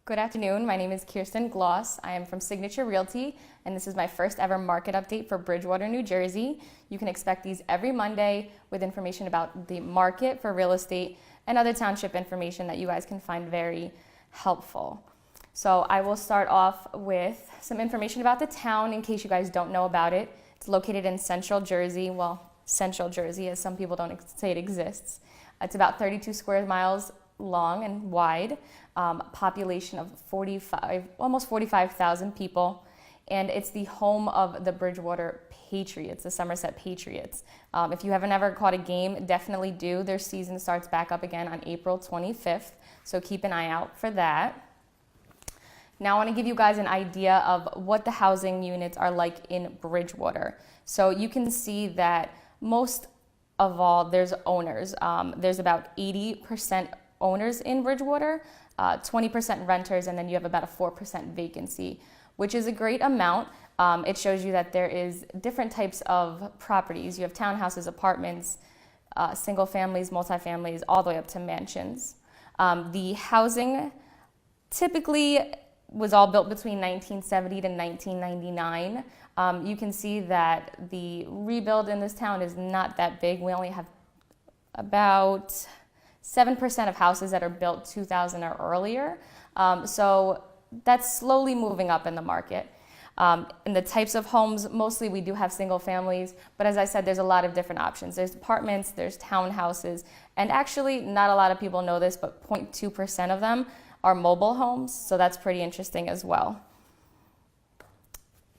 Good afternoon. My name is Kirsten Gloss. I am from Signature Realty, and this is my first ever market update for Bridgewater, New Jersey. You can expect these every Monday with information about the market for real estate and other township information that you guys can find very helpful. So I will start off with some information about the town in case you guys don't know about it. It's located in Central Jersey. Well, Central Jersey, as some people don't say it exists. It's about 32 square miles long and wide, population of almost 45,000 people, and it's the home of the Bridgewater Patriots, the Somerset Patriots. If you haven't ever caught a game, definitely do. Their season starts back up again on April 25th, so keep an eye out for that. Now I want to give you guys an idea of what the housing units are like in Bridgewater. So you can see that most of all, there's owners. There's about 80% owners in Bridgewater, 20% renters, and then you have about a 4% vacancy, which is a great amount. It shows you that there is different types of properties. You have townhouses, apartments, single families, multifamilies, all the way up to mansions. The housing typically was all built between 1970 to 1999. You can see that the rebuild in this town is not that big. We only have about 7% of houses that are built 2000 or earlier. So that's slowly moving up in the market. In the types of homes, mostly we do have single families, but as I said, there's a lot of different options. There's apartments, there's townhouses, and actually not a lot of people know this, but 0.2% of them are mobile homes, so that's pretty interesting as well.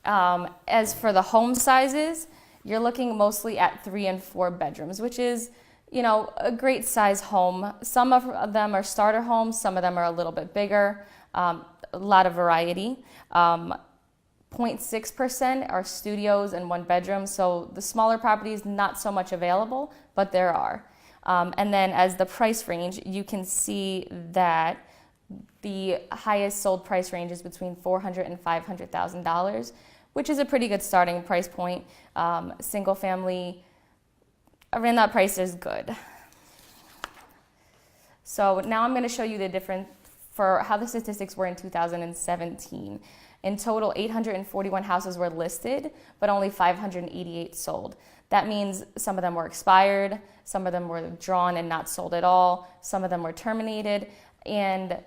As for the home sizes, you're looking mostly at 3 and 4 bedrooms, which is a great size home. Some of them are starter homes, some of them are a little bit bigger, a lot of variety. 0.6% are studios and 1 bedroom, so the smaller properties, not so much available, but there are. And then as the price range, you can see that the highest sold price range is between $400,000 and $500,000, which is a pretty good starting price point. Single family, around that price is good. So now I'm going to show you the difference for how the statistics were in 2017. In total, 841 houses were listed, but only 588 sold. That means some of them were expired, some of them were drawn and not sold at all, some of them were terminated, and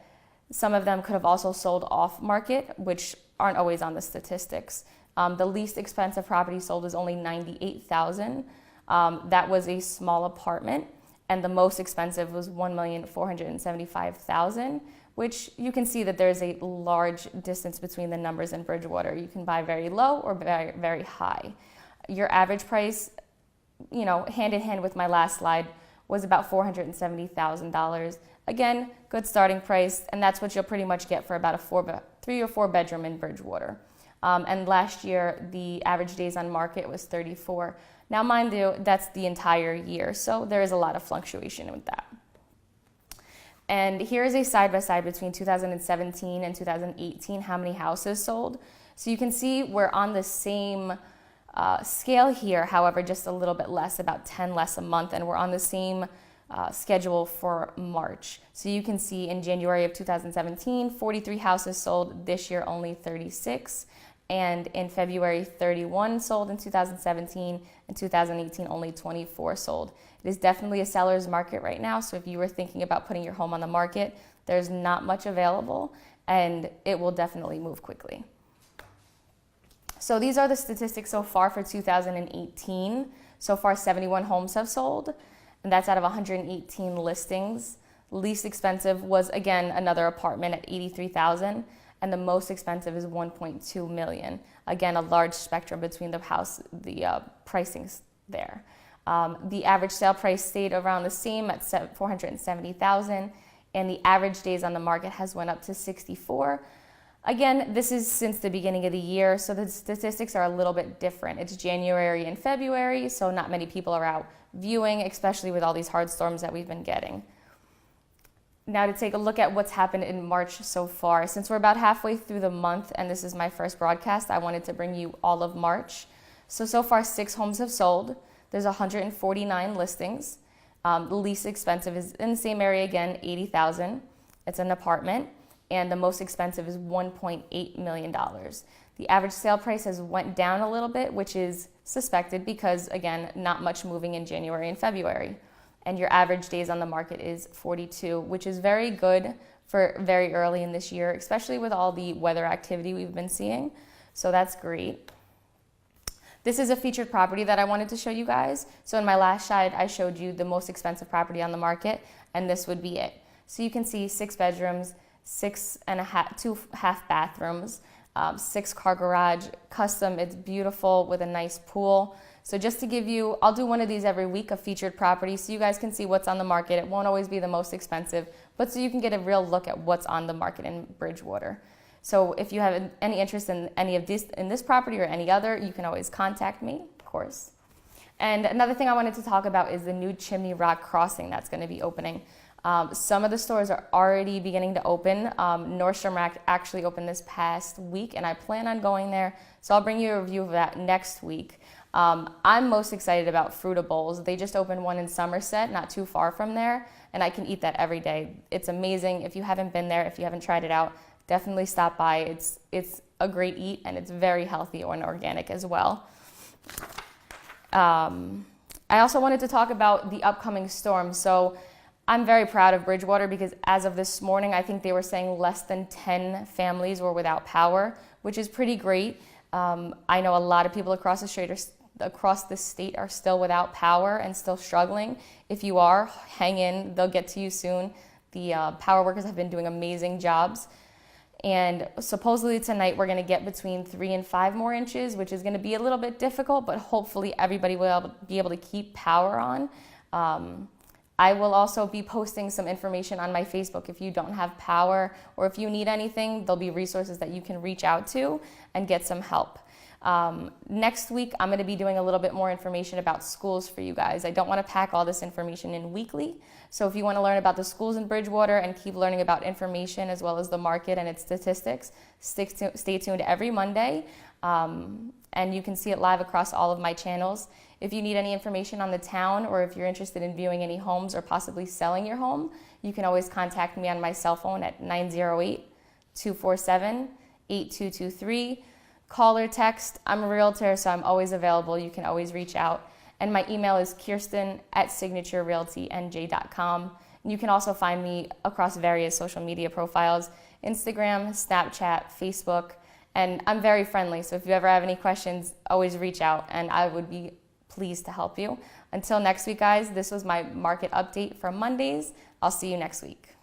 some of them could have also sold off market, which aren't always on the statistics. The least expensive property sold was only $98,000. That was a small apartment, and the most expensive was $1,475,000, which you can see that there's a large distance between the numbers in Bridgewater. You can buy very low or very, very high. Your average price, hand in hand with my last slide, was about $470,000. Again, good starting price, and that's what you'll pretty much get for about a 3 or 4 bedroom in Bridgewater. And last year, the average days on market was 34. Now, mind you, that's the entire year, so there is a lot of fluctuation with that. And here is a side-by-side between 2017 and 2018, how many houses sold. So you can see we're on the same scale here, however, just a little bit less, about 10 less a month, and we're on the same schedule for March. So you can see in January of 2017, 43 houses sold. This year, only 36. And in February, 31 sold in 2017. In 2018, only 24 sold. It is definitely a seller's market right now. So if you were thinking about putting your home on the market, there's not much available, and it will definitely move quickly. So these are the statistics so far for 2018. So far, 71 homes have sold, and that's out of 118 listings. Least expensive was, again, another apartment at $83,000. And the most expensive is $1.2 million. Again, a large spectrum between the pricings there. The average sale price stayed around the same at $470,000, and the average days on the market has went up to 64. Again, this is since the beginning of the year, so the statistics are a little bit different. It's January and February, so not many people are out viewing, especially with all these hard storms that we've been getting. Now to take a look at what's happened in March so far. Since we're about halfway through the month and this is my first broadcast, I wanted to bring you all of March. So far 6 homes have sold. There's 149 listings. The least expensive is in the same area again, $80,000. It's an apartment. and the most expensive is $1.8 million. The average sale price has went down a little bit, which is suspected because, again, not much moving in January and February. And your average days on the market is 42, which is very good for very early in this year, especially with all the weather activity we've been seeing. So that's great. This is a featured property that I wanted to show you guys. So in my last slide, I showed you the most expensive property on the market, and this would be it. So you can see 6 bedrooms, 2 half bathrooms, 6-car garage, custom. It's beautiful with a nice pool. So just to give you, I'll do one of these every week, a featured property, so you guys can see what's on the market. It won't always be the most expensive, but so you can get a real look at what's on the market in Bridgewater. So if you have any interest in any of this property or any other, you can always contact me, of course. And another thing I wanted to talk about is the new Chimney Rock Crossing that's going to be opening. Some of the stores are already beginning to open. Nordstrom Rack actually opened this past week, and I plan on going there. So I'll bring you a review of that next week. I'm most excited about Fruitables. They just opened one in Somerset, not too far from there, and I can eat that every day. It's amazing. If you haven't been there, if you haven't tried it out, definitely stop by. It's a great eat, and it's very healthy and organic as well. I also wanted to talk about the upcoming storm. So I'm very proud of Bridgewater because as of this morning, I think they were saying less than 10 families were without power, which is pretty great. I know a lot of people across the state are still without power and still struggling. If you are, hang in. They'll get to you soon. The power workers have been doing amazing jobs. And supposedly tonight we're going to get between 3 and 5 more inches, which is going to be a little bit difficult, but hopefully everybody will be able to keep power on. I will also be posting some information on my Facebook. If you don't have power or if you need anything, there'll be resources that you can reach out to and get some help. Next week, I'm going to be doing a little bit more information about schools for you guys. I don't want to pack all this information in weekly. So if you want to learn about the schools in Bridgewater and keep learning about information as well as the market and its statistics, stay tuned every Monday. And you can see it live across all of my channels. If you need any information on the town or if you're interested in viewing any homes or possibly selling your home, you can always contact me on my cell phone at 908-247-8223. Call or text. I'm a realtor, so I'm always available. You can always reach out. And my email is kirsten@signaturerealtynj.com. And you can also find me across various social media profiles, Instagram, Snapchat, Facebook. And I'm very friendly, so if you ever have any questions, always reach out, and I would be pleased to help you. Until next week, guys, this was my market update for Mondays. I'll see you next week.